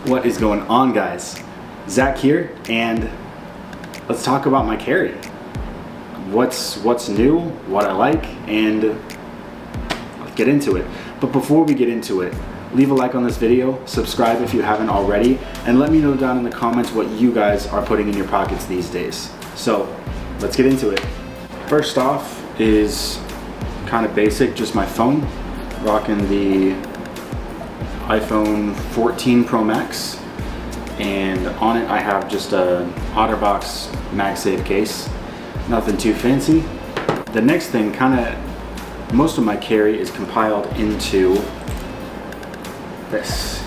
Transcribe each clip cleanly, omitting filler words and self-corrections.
What is going on, guys? Zach here, and let's talk about my carry. What's new, what I like, and let's get into it. But before we get into it, leave a like on this video, subscribe if you haven't already, and let me know down in the comments what you guys are putting in your pockets these days. So let's get into it. First off is kind of basic, just my phone, rocking the iPhone 14 Pro Max, and on it I have just a OtterBox MagSafe case, nothing too fancy. The next thing, most of my carry is compiled into this,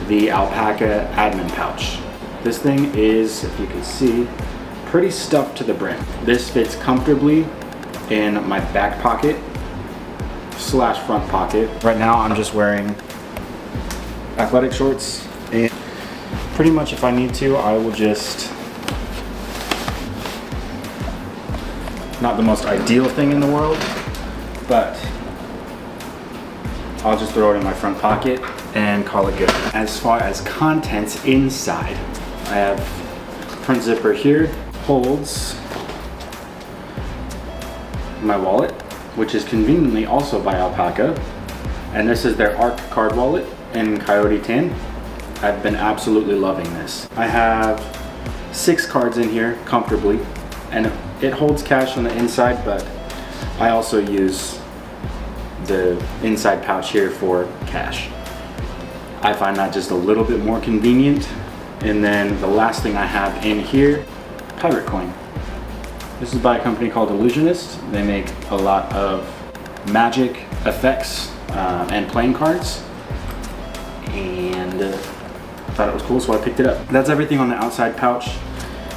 the alpaca admin pouch. This thing is, if you can see, pretty stuffed to the brim. This fits comfortably in my back pocket / front pocket. Right now I'm just wearing athletic shorts, and pretty much if I need to, I will just, not the most ideal thing in the world, but I'll just throw it in my front pocket and call it good. As far as contents inside, I have front zipper here, holds my wallet, which is conveniently also by Alpaca, and this is their ARC card wallet in Coyote Tan. I've been absolutely loving this. I have 6 cards in here comfortably, and it holds cash on the inside, but I also use the inside pouch here for cash. I find that just a little bit more convenient. And then the last thing I have in here, pirate coin. This is by a company called Illusionist. They make a lot of magic effects and playing cards, and I thought it was cool, so I picked it up. That's everything on the outside pouch.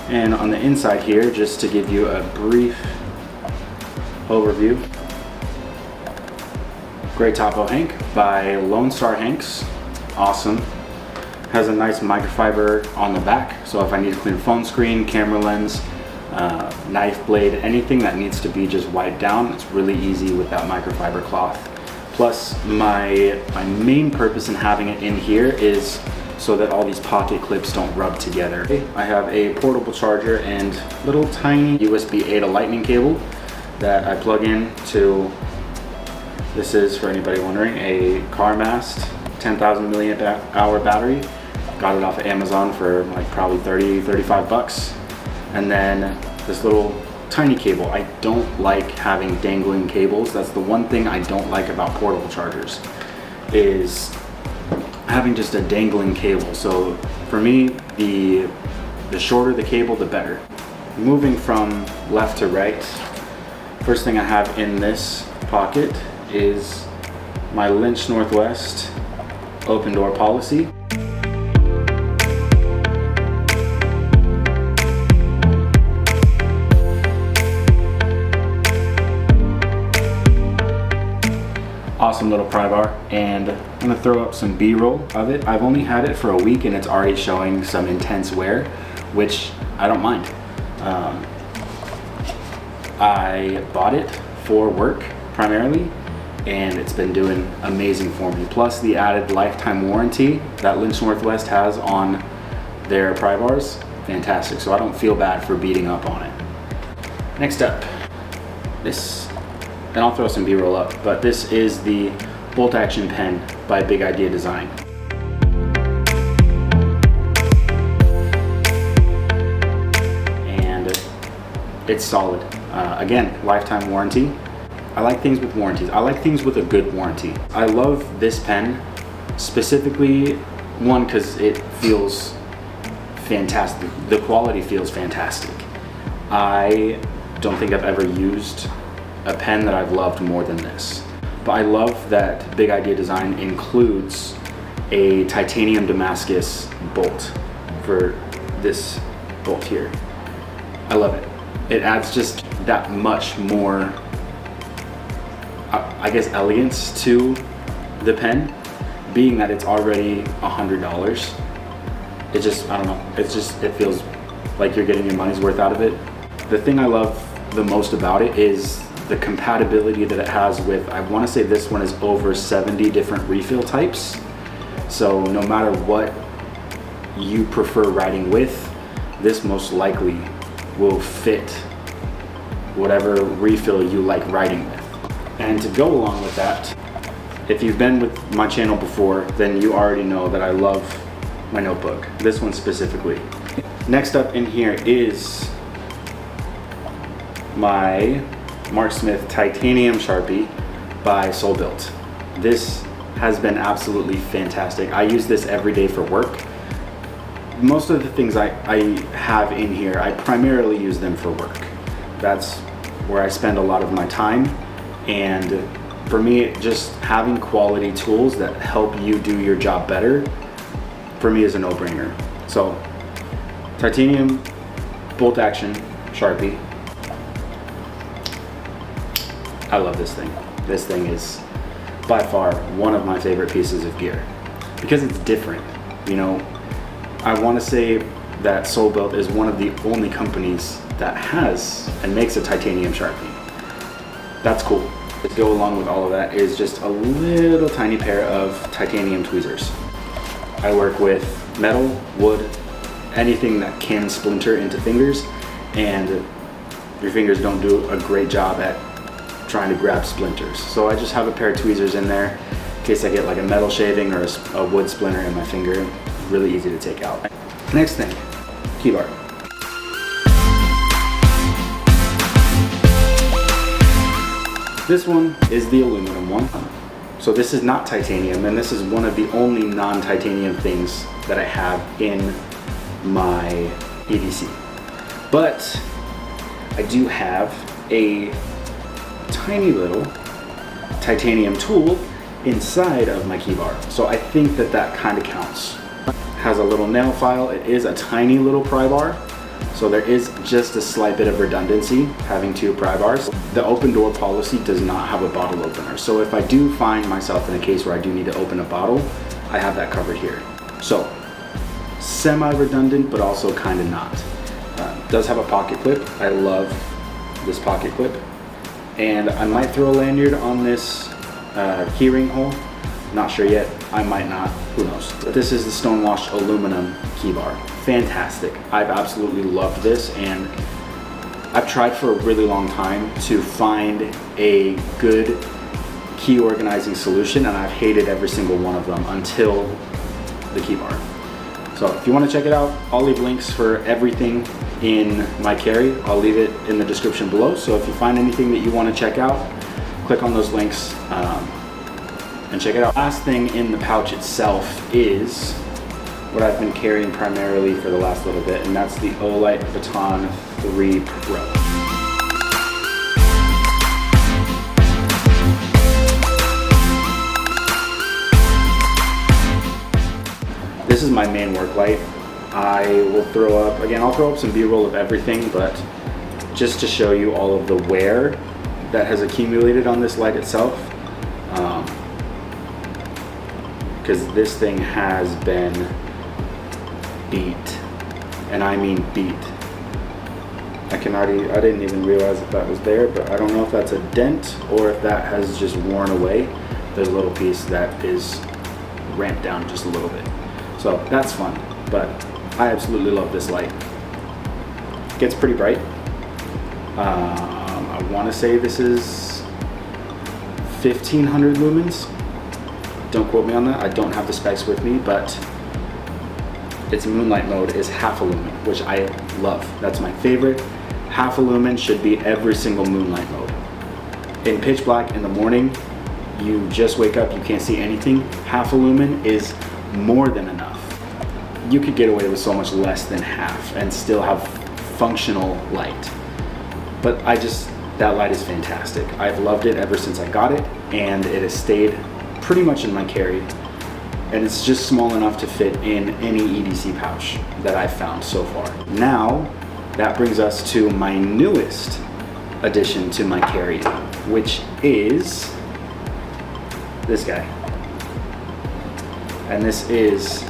And on the inside here, just to give you a brief overview, Grey Topo Hank by Lone Star Hanks. Awesome. Has a nice microfiber on the back, so if I need to clean phone screen, camera lens, knife blade, anything that needs to be just wiped down, it's really easy with that microfiber cloth. Plus, my main purpose in having it in here is so that all these pocket clips don't rub together. I have a portable charger and little tiny USB-A to lightning cable that I plug in to, this is, for anybody wondering, a CarMast 10,000 milliamp hour battery. Got it off of Amazon for like probably 35 bucks. And then this little tiny cable. I don't like having dangling cables. That's the one thing I don't like about portable chargers, is having just a dangling cable. So for me, the shorter the cable, the better. Moving from left to right, first thing I have in this pocket is my Lynch Northwest open door policy. Awesome little pry bar, and I'm gonna throw up some B-roll of it. I've only had it for a week and it's already showing some intense wear, which I don't mind. I bought it for work primarily, and it's been doing amazing for me. Plus the added lifetime warranty that Lynch Northwest has on their pry bars, fantastic. So I don't feel bad for beating up on it. Next up, this, and I'll throw some B-roll up, but this is the bolt action pen by Big Idea Design. And it's solid. Again, lifetime warranty. I like things with warranties. I like things with a good warranty. I love this pen specifically, one, because it feels fantastic. The quality feels fantastic. I don't think I've ever used a pen that I've loved more than this. But I love that Big Idea Design includes a titanium Damascus bolt for this bolt here. I love it. It adds just that much more, I guess, elegance to the pen, being that it's already $100. It just, I don't know, it feels like you're getting your money's worth out of it. The thing I love the most about it is the compatibility that it has with, I want to say this one is over 70 different refill types. So no matter what you prefer writing with, this most likely will fit whatever refill you like writing with. And to go along with that, if you've been with my channel before, then you already know that I love my notebook, this one specifically. Next up in here is my Mark Smith Titanium Sharpie by Soul Built. This has been absolutely fantastic. I use this every day for work. Most of the things I have in here, I primarily use them for work. That's where I spend a lot of my time, and for me, just having quality tools that help you do your job better, for me is a no-brainer. So, titanium bolt action Sharpie. I love this thing. This thing is by far one of my favorite pieces of gear because it's different. You know, I want to say that Soul Built is one of the only companies that has and makes a titanium Sharpie. That's cool. To go along with all of that is just a little tiny pair of titanium tweezers. I work with metal, wood, anything that can splinter into fingers, and your fingers don't do a great job at trying to grab splinters. So I just have a pair of tweezers in there in case I get like a metal shaving or a wood splinter in my finger. Really easy to take out. Next thing, key bar. This one is the aluminum one. So this is not titanium, and this is one of the only non-titanium things that I have in my EDC. But I do have a tiny little titanium tool inside of my key bar. So I think that that kind of counts. Has a little nail file. It is a tiny little pry bar. So there is just a slight bit of redundancy having two pry bars. The open door policy does not have a bottle opener. So if I do find myself in a case where I do need to open a bottle, I have that covered here. So semi-redundant, but also kind of not. Does have a pocket clip. I love this pocket clip. And I might throw a lanyard on this keyring hole. Not sure yet. I might not. Who knows? This is the stone-washed aluminum key bar. Fantastic. I've absolutely loved this, and I've tried for a really long time to find a good key organizing solution, and I've hated every single one of them until the key bar. So if you want to check it out, I'll leave links for everything in my carry. I'll leave it in the description below. So if you find anything that you want to check out, click on those links and check it out. Last thing in the pouch itself is what I've been carrying primarily for the last little bit, and that's the Olight Baton 3 Pro. This is my main work light. I will throw up, again, I'll throw up some B-roll of everything, but just to show you all of the wear that has accumulated on this light itself. Because this thing has been beat, and I mean beat. I didn't even realize that was there, but I don't know if that's a dent or if that has just worn away. There's a little piece that is ramped down just a little bit. So that's fun, but I absolutely love this light. It gets pretty bright. I want to say this is 1500 lumens. Don't quote me on that. I don't have the specs with me, but its moonlight mode is half a lumen, which I love. That's my favorite. Half a lumen should be every single moonlight mode. In pitch black in the morning, you just wake up, you can't see anything. Half a lumen is more than enough. You could get away with so much less than half and still have functional light. But that light is fantastic. I've loved it ever since I got it, and it has stayed pretty much in my carry. And it's just small enough to fit in any EDC pouch that I've found so far. Now, that brings us to my newest addition to my carry, which is this guy. And this is,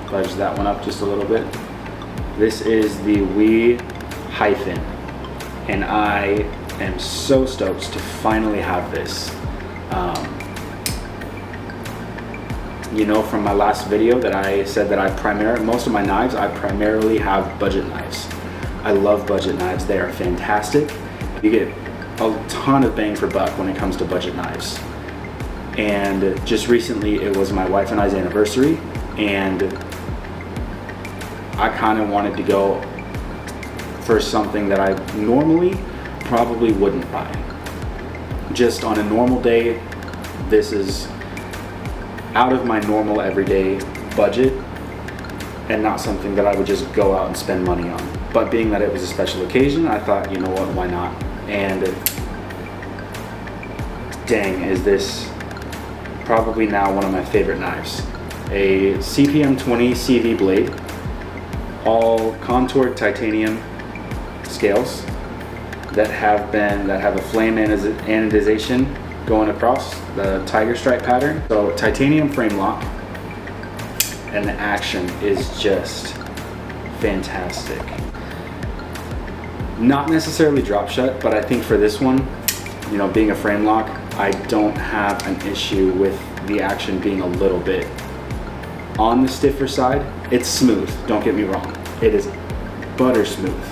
fudge that one up just a little bit. This is the Wii Hyphen, and I am so stoked to finally have this. you know from my last video that I said that most of my knives, I primarily have budget knives. I love budget knives. They are fantastic. You get a ton of bang for buck when it comes to budget knives. And just recently it was my wife and I's anniversary, and I kind of wanted to go for something that I normally probably wouldn't buy. Just on a normal day, this is out of my normal everyday budget and not something that I would just go out and spend money on. But being that it was a special occasion, I thought, you know what, why not? And dang, is this probably now one of my favorite knives. A CPM 20 CV blade, all contoured titanium scales that have a flame anodization going across the tiger stripe pattern. So titanium frame lock, and the action is just fantastic. Not necessarily drop shut, but I think for this one, you know, being a frame lock, I don't have an issue with the action being a little bit on the stiffer side. It's smooth, don't get me wrong. It is butter smooth.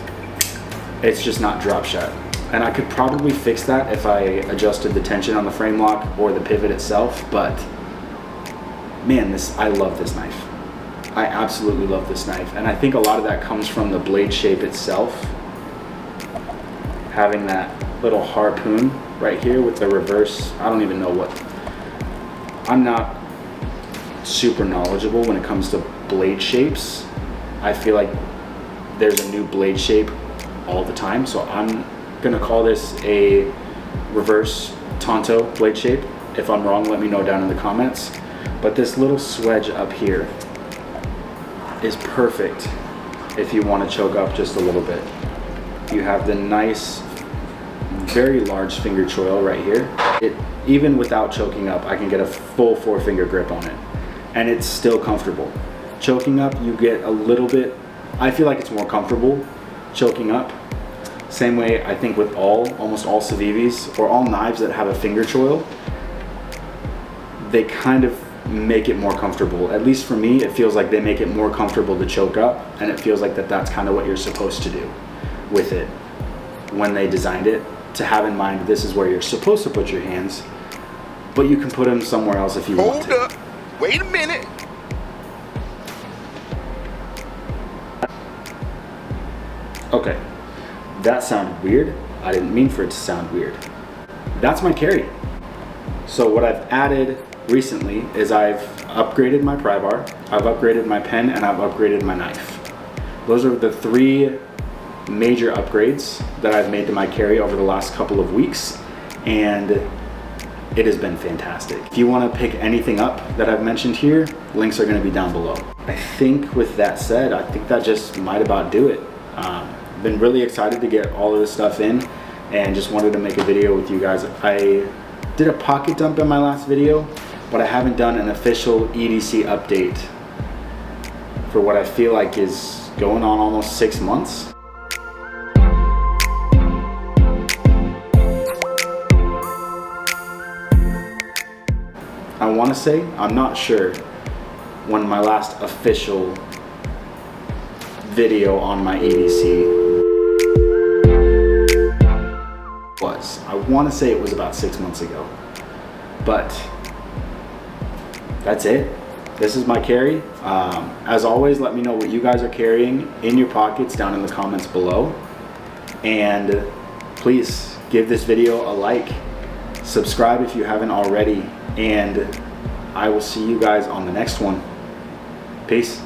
It's just not drop shut. And I could probably fix that if I adjusted the tension on the frame lock or the pivot itself, but man, I love this knife. I absolutely love this knife. And I think a lot of that comes from the blade shape itself. Having that little harpoon right here with the reverse, I don't even know what, I'm not super knowledgeable when it comes to blade shapes. I feel like there's a new blade shape all the time, so I'm gonna call this a reverse Tonto blade shape. If I'm wrong, let me know down in the comments. But this little swedge up here is perfect if you want to choke up just a little bit. You have the nice, very large finger choil right here. Even without choking up, I can get a full 4-finger grip on it, and it's still comfortable. Choking up, you get a little bit, I feel like it's more comfortable choking up. Same way I think with almost all Civivis or all knives that have a finger choil, they kind of make it more comfortable. At least for me, it feels like they make it more comfortable to choke up, and it feels like that's kind of what you're supposed to do with it when they designed it, to have in mind this is where you're supposed to put your hands, but you can put them somewhere else if you want to. Hold up, wait a minute. Okay, that sounded weird. I didn't mean for it to sound weird. That's my carry. So what I've added recently is I've upgraded my pry bar, I've upgraded my pen, and I've upgraded my knife. Those are the 3 major upgrades that I've made to my carry over the last couple of weeks, and it has been fantastic. If you want to pick anything up that I've mentioned here, links are going to be down below. I think with that said, I think that just might about do it. Been really excited to get all of this stuff in, and just wanted to make a video with you guys. I did a pocket dump in my last video, but I haven't done an official EDC update for what I feel like is going on almost 6 months. I want to say, I'm not sure when my last official video on my EDC was. I want to say it was about 6 months ago, but that's it. This is my carry. As always, let me know what you guys are carrying in your pockets down in the comments below, and please give this video a like, subscribe if you haven't already, and I will see you guys on the next one. Peace.